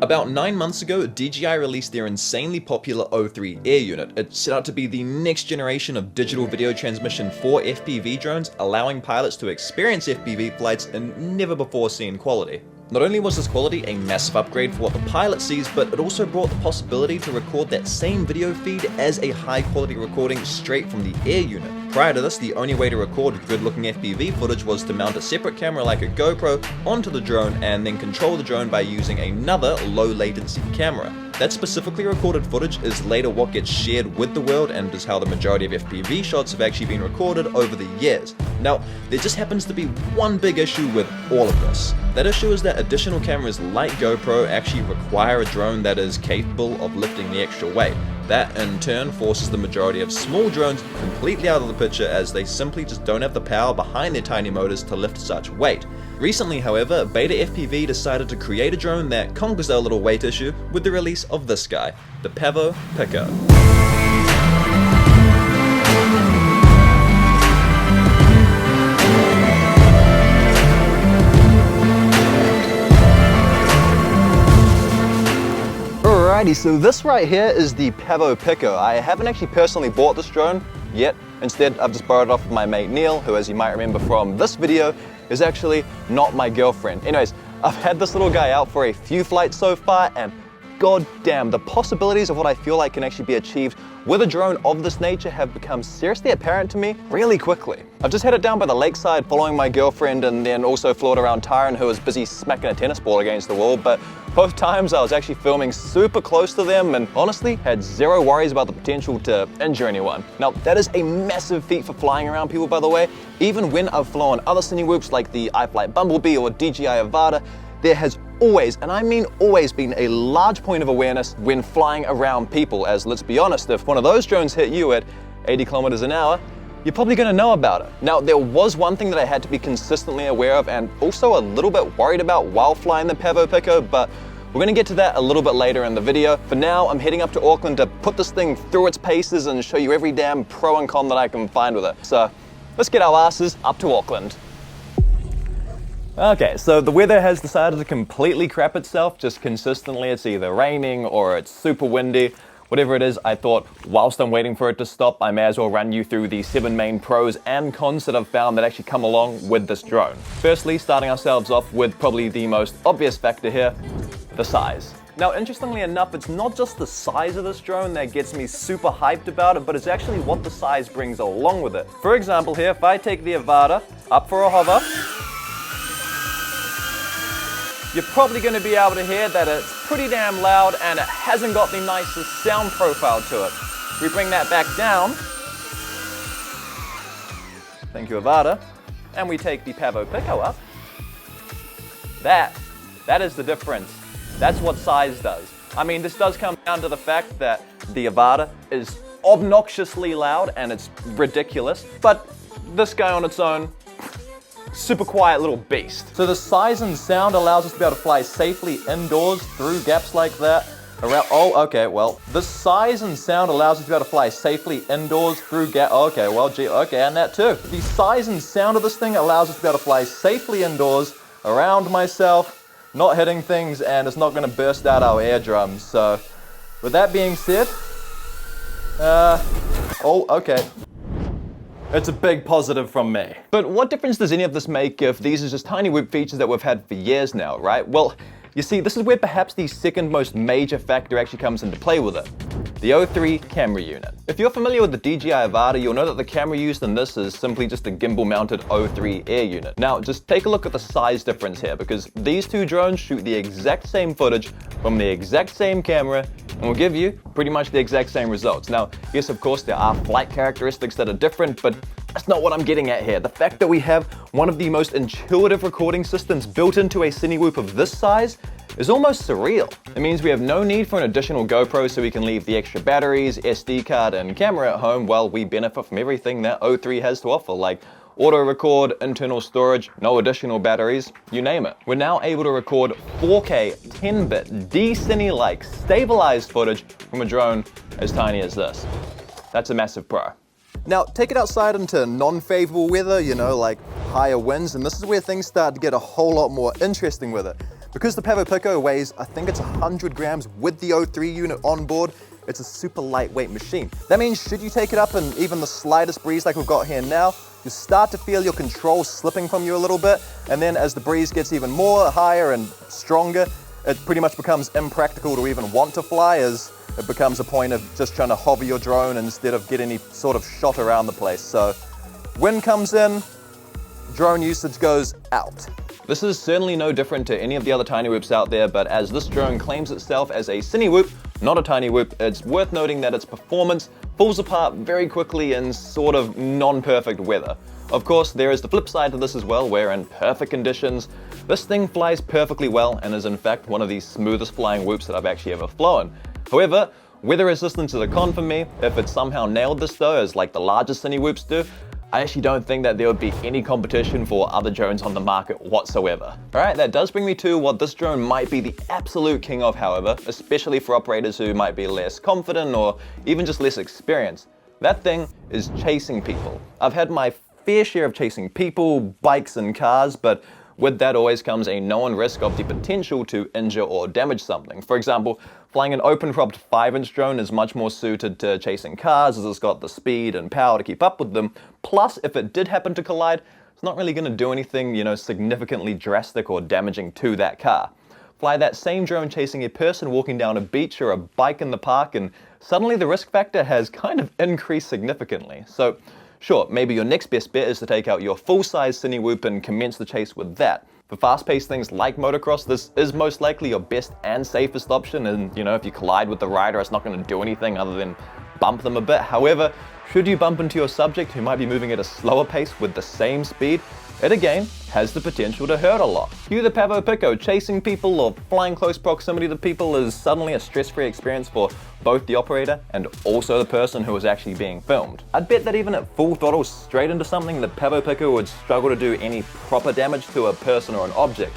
About 9 months ago, DJI released their insanely popular O3 Air unit. It set out to be the next generation of digital video transmission for FPV drones, allowing pilots to experience FPV flights in never before seen quality. Not only was this quality a massive upgrade for what the pilot sees, but it also brought the possibility to record that same video feed as a high quality recording straight from the Air unit. Prior to this, the only way to record good looking FPV footage was to mount a separate camera like a GoPro onto the drone and then control the drone by using another low latency camera. That specifically recorded footage is later what gets shared with the world and is how the majority of FPV shots have actually been recorded over the years. Now, there just happens to be one big issue with all of this. That issue is that additional cameras like GoPro actually require a drone that is capable of lifting the extra weight. That in turn forces the majority of small drones completely out of the picture, as they simply just don't have the power behind their tiny motors to lift such weight. Recently, however, Beta FPV decided to create a drone that conquers our little weight issue with the release of this guy, the FPV Pico. Alrighty, so this right here is the FPV Pico. I haven't actually personally bought this drone yet. Instead, I've just borrowed it off of my mate Neil, who, as you might remember from this video, is actually not my girlfriend. Anyways, I've had this little guy out for a few flights so far, and god damn, the possibilities of what I feel like can actually be achieved with a drone of this nature have become seriously apparent to me really quickly. I've just had it down by the lakeside following my girlfriend, and then also flew it around Tyron, who was busy smacking a tennis ball against the wall, but both times I was actually filming super close to them and honestly had zero worries about the potential to injure anyone. Now, that is a massive feat for flying around people, by the way. Even when I've flown other cine whoops like the iFlight Bumblebee or DJI Avata, there has always, and I mean always, been a large point of awareness when flying around people, as let's be honest, if one of those drones hit you at 80 kilometers an hour, you're probably gonna know about it. Now, there was one thing that I had to be consistently aware of and also a little bit worried about while flying the FPV Pico, but we're gonna get to that a little bit later in the video. For now, I'm heading up to Auckland to put this thing through its paces and show you every damn pro and con that I can find with it. So, let's get our asses up to Auckland. Okay, so the weather has decided to completely crap itself just consistently. It's either raining or it's super windy. Whatever it is, I thought whilst I'm waiting for it to stop, I may as well run you through the 7 main pros and cons that I've found that actually come along with this drone. Firstly, starting ourselves off with probably the most obvious factor here, the size. Now, interestingly enough, it's not just the size of this drone that gets me super hyped about it, but it's actually what the size brings along with it. For example here, if I take the Avata up for a hover, you're probably going to be able to hear that it's pretty damn loud and it hasn't got the nicest sound profile to it. We bring that back down. Thank you, Avata. And we take the FPV Pico up. That is the difference. That's what size does. I mean, this does come down to the fact that the Avata is obnoxiously loud and it's ridiculous, but this guy on its own, super quiet little beast. So the size and sound allows us to be able to fly safely indoors through gaps like that. The size and sound allows us to be able to fly safely indoors through and that too. The size and sound of this thing allows us to be able to fly safely indoors, around myself, not hitting things, and it's not going to burst out our eardrums. So, with that being said, it's a big positive from me. But what difference does any of this make if these are just tiny whoop features that we've had for years now, right? Well, you see, this is where perhaps the second most major factor actually comes into play with it. The O3 camera unit. If you're familiar with the DJI Avata, you'll know that the camera used in this is simply just a gimbal-mounted O3 Air unit. Now, just take a look at the size difference here, because these two drones shoot the exact same footage from the exact same camera and will give you pretty much the exact same results. Now, yes, of course, there are flight characteristics that are different, but that's not what I'm getting at here. The fact that we have one of the most intuitive recording systems built into a cine whoop of this size is almost surreal. It means we have no need for an additional GoPro, so we can leave the extra batteries, SD card, and camera at home while we benefit from everything that O3 has to offer, like auto record, internal storage, no additional batteries, you name it. We're now able to record 4K 10-bit D-Cine-like stabilized footage from a drone as tiny as this. That's a massive pro. Now, take it outside into non-favorable weather, like higher winds, and this is where things start to get a whole lot more interesting with it. Because the Pavo Pico weighs, I think it's 100 grams with the O3 unit on board, it's a super lightweight machine. That means should you take it up in even the slightest breeze like we've got here now, you start to feel your controls slipping from you a little bit, and then as the breeze gets even more higher and stronger, it pretty much becomes impractical to even want to fly, as it becomes a point of just trying to hover your drone instead of get any sort of shot around the place. So wind comes in, drone usage goes out. This is certainly no different to any of the other tiny whoops out there, but as this drone claims itself as a cine whoop, not a tiny whoop, it's worth noting that its performance falls apart very quickly in sort of non-perfect weather. Of course, there is the flip side to this as well, where in perfect conditions, this thing flies perfectly well and is in fact one of the smoothest flying whoops that I've actually ever flown. However, weather resistance is a con for me. If it somehow nailed this though, as like the largest cine whoops do, I actually don't think that there would be any competition for other drones on the market whatsoever. Alright, that does bring me to what this drone might be the absolute king of, however, especially for operators who might be less confident or even just less experienced. That thing is chasing people. I've had my fair share of chasing people, bikes and cars, but with that always comes a known risk of the potential to injure or damage something. For example, flying an open-propped 5-inch drone is much more suited to chasing cars, as it's got the speed and power to keep up with them. Plus, if it did happen to collide, it's not really going to do anything, significantly drastic or damaging to that car. Fly that same drone chasing a person walking down a beach or a bike in the park, and suddenly the risk factor has kind of increased significantly. So, sure, maybe your next best bet is to take out your full-size cine whoop and commence the chase with that. For fast-paced things like motocross, this is most likely your best and safest option, and if you collide with the rider, it's not going to do anything other than bump them a bit. However, should you bump into your subject who might be moving at a slower pace with the same speed, it again has the potential to hurt a lot. Cue the Pavo Pico. Chasing people or flying close proximity to people is suddenly a stress-free experience for both the operator and also the person who is actually being filmed. I'd bet that even at full throttle straight into something, the Pavo Pico would struggle to do any proper damage to a person or an object.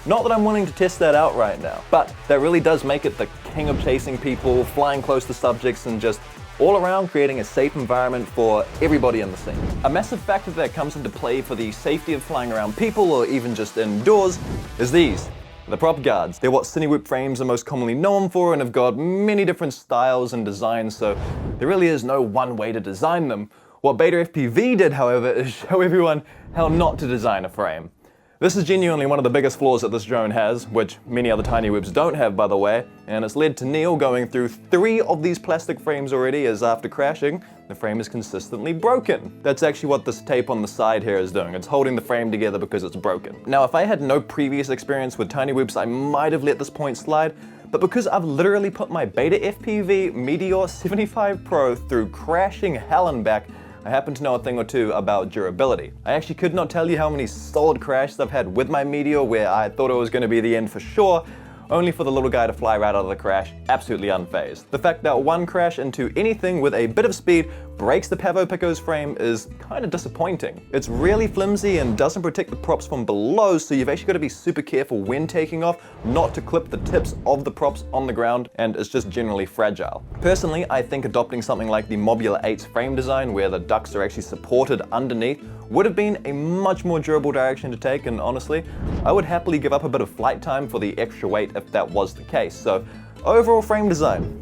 Not that I'm willing to test that out right now, but that really does make it the king of chasing people, flying close to subjects, and just all around creating a safe environment for everybody in the scene. A massive factor that comes into play for the safety of flying around people or even just indoors is these, the prop guards. They're what cine whoop frames are most commonly known for and have got many different styles and designs, so there really is no one way to design them. What Beta FPV did, however, is show everyone how not to design a frame. This is genuinely one of the biggest flaws that this drone has, which many other tiny whoops don't have, by the way, and it's led to Neil going through 3 of these plastic frames already, as after crashing, the frame is consistently broken. That's actually what this tape on the side here is doing. It's holding the frame together because it's broken. Now, if I had no previous experience with tiny whoops, I might have let this point slide, but because I've literally put my Beta FPV Meteor 75 Pro through crashing hell and back, I happen to know a thing or two about durability. I actually could not tell you how many solid crashes I've had with my Meteor where I thought it was going to be the end for sure, only for the little guy to fly right out of the crash, absolutely unfazed. The fact that one crash into anything with a bit of speed breaks the Pavo Pico's frame is kind of disappointing. It's really flimsy and doesn't protect the props from below, so you've actually got to be super careful when taking off not to clip the tips of the props on the ground, and it's just generally fragile. Personally, I think adopting something like the Mobula 8's frame design, where the ducts are actually supported underneath, would have been a much more durable direction to take, and honestly, I would happily give up a bit of flight time for the extra weight if that was the case. So, overall frame design,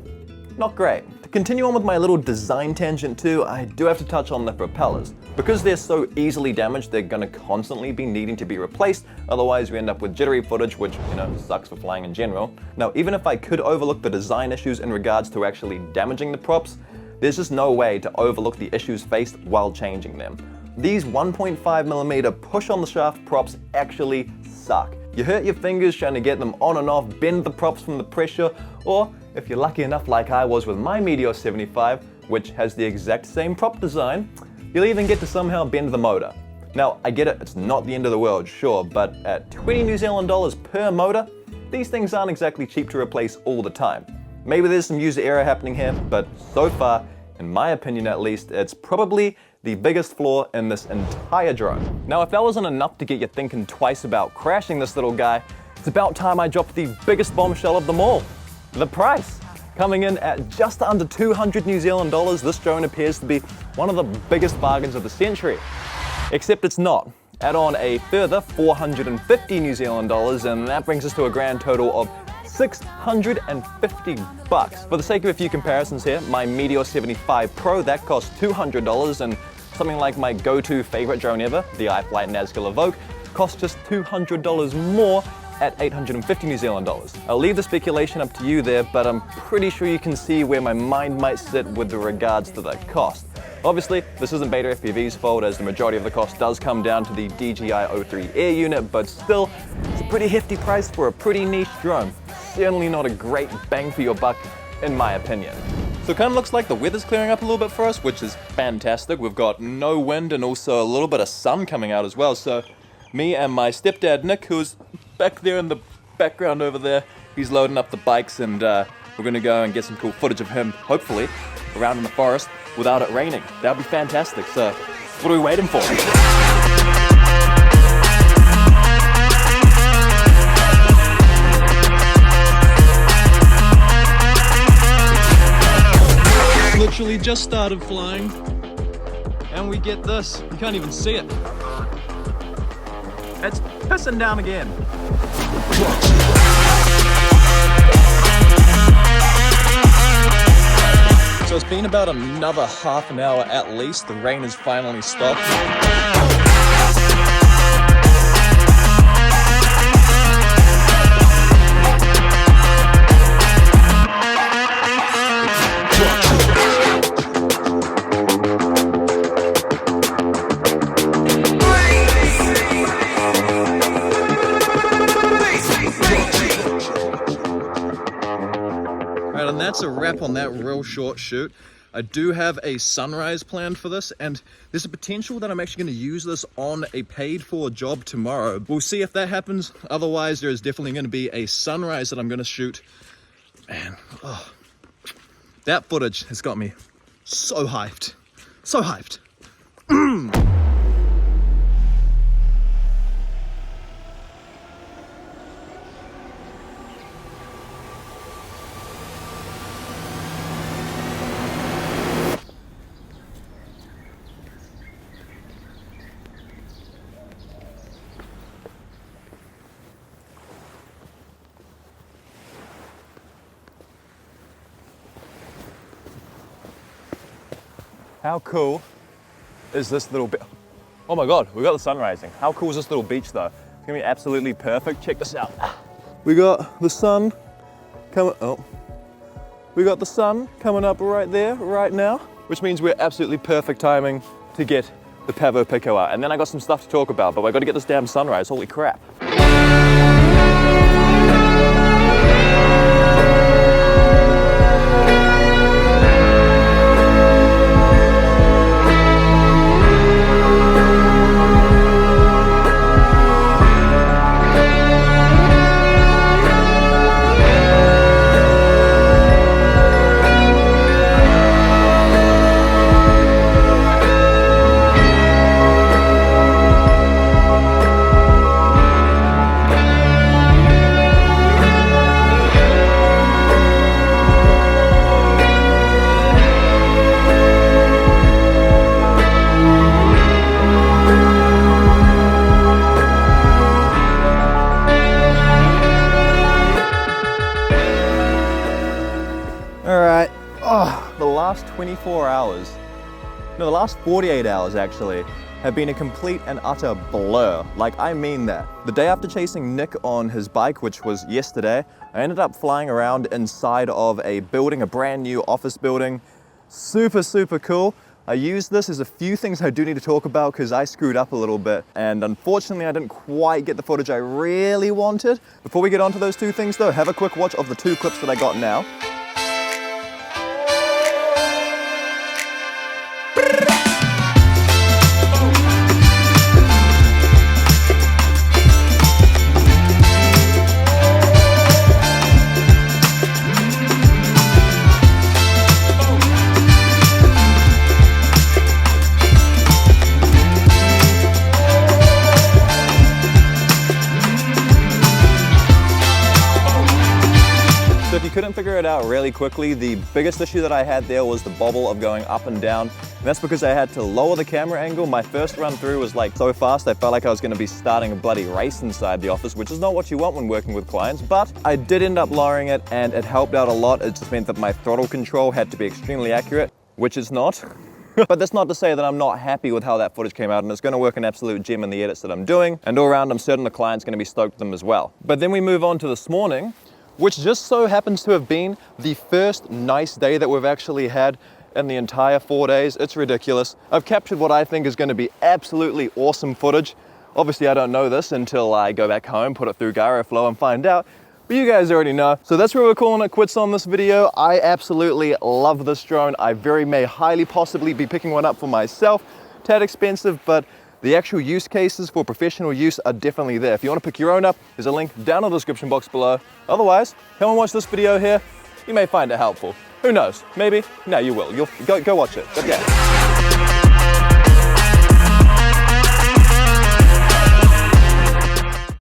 not great. To continue on with my little design tangent too, I do have to touch on the propellers. Because they're so easily damaged, they're going to constantly be needing to be replaced, otherwise we end up with jittery footage, which, sucks for flying in general. Now, even if I could overlook the design issues in regards to actually damaging the props, there's just no way to overlook the issues faced while changing them. These 1.5mm push on the shaft props actually suck. You hurt your fingers trying to get them on and off, bend the props from the pressure, or if you're lucky enough like I was with my Meteor 75, which has the exact same prop design, you'll even get to somehow bend the motor. Now, I get it, it's not the end of the world, sure, but at 20 New Zealand dollars per motor, these things aren't exactly cheap to replace all the time. Maybe there's some user error happening here, but so far, in my opinion at least, it's probably the biggest flaw in this entire drone. Now, if that wasn't enough to get you thinking twice about crashing this little guy, it's about time I dropped the biggest bombshell of them all. The price. Coming in at just under 200 New Zealand dollars, this drone appears to be one of the biggest bargains of the century. Except it's not. Add on a further 450 New Zealand dollars, and that brings us to a grand total of 650 bucks. For the sake of a few comparisons here, my Meteor 75 Pro, that costs $200, and something like my go-to favorite drone ever, the iFlight Nazgul Evoke, costs just $200 more at 850 New Zealand dollars. I'll leave the speculation up to you there, but I'm pretty sure you can see where my mind might sit with regards to the cost. Obviously, this isn't Beta FPV's fault, as the majority of the cost does come down to the DJI-03 Air unit, but still, it's a pretty hefty price for a pretty niche drone. Certainly not a great bang for your buck, in my opinion. So it kind of looks like the weather's clearing up a little bit for us, which is fantastic. We've got no wind and also a little bit of sun coming out as well. So me and my stepdad, Nick, who's back there in the background over there, he's loading up the bikes, and we're gonna go and get some cool footage of him, hopefully, around in the forest without it raining. That'd be fantastic. So what are we waiting for? Literally just started flying, and we get this. You can't even see it. It's pissing down again. So it's been about another half an hour at least. The rain has finally stopped. And that's a wrap on that real short shoot. I do have a sunrise planned for this, and there's a potential that I'm actually going to use this on a paid for job tomorrow. We'll see if that happens. Otherwise, there is definitely going to be a sunrise that I'm going to shoot. Man, oh, that footage has got me so hyped. So hyped. How cool is this little bit? Oh my God, we got the sun rising. How cool is this little beach though? It's gonna be absolutely perfect. Check this out. We got the sun coming, we got the sun coming up right there, right now, which means we're absolutely perfect timing to get the Pavo Pico out. And then I got some stuff to talk about, but I gotta get this damn sunrise, holy crap. The last 24 hours, no, the last 48 hours actually, have been a complete and utter blur. Like, I mean that. The day after chasing Nick on his bike, which was yesterday, I ended up flying around inside of a building, a brand new office building. Super, super cool. I used this as a few things I do need to talk about because I screwed up a little bit, and unfortunately I didn't quite get the footage I really wanted. Before we get onto those two things though, have a quick watch of the two clips that I got now. you couldn't figure it out really quickly, the biggest issue that I had there was the bobble of going up and down. And that's because I had to lower the camera angle. My first run through was like so fast, I felt like I was gonna be starting a bloody race inside the office, which is not what you want when working with clients, but I did end up lowering it and it helped out a lot. It just meant that my throttle control had to be extremely accurate, which is not. But that's not to say that I'm not happy with how that footage came out, and it's going to work an absolute gem in the edits that I'm doing, and all around I'm certain the client's going to be stoked with them as well. But then we move on to this morning, which just so happens to have been the first nice day that we've actually had in the entire 4 days. It's ridiculous. I've captured what I think is going to be absolutely awesome footage. Obviously I don't know this until I go back home, put it through GyroFlow and find out. But you guys already know. So that's where we're calling it quits on this video. I absolutely love this drone. I very may highly possibly be picking one up for myself. Tad expensive, but the actual use cases for professional use are definitely there. If you want to pick your own up, there's a link down in the description box below. Otherwise, come and watch this video here. You may find it helpful. Who knows? Maybe. No, you will. You'll go watch it. But yeah.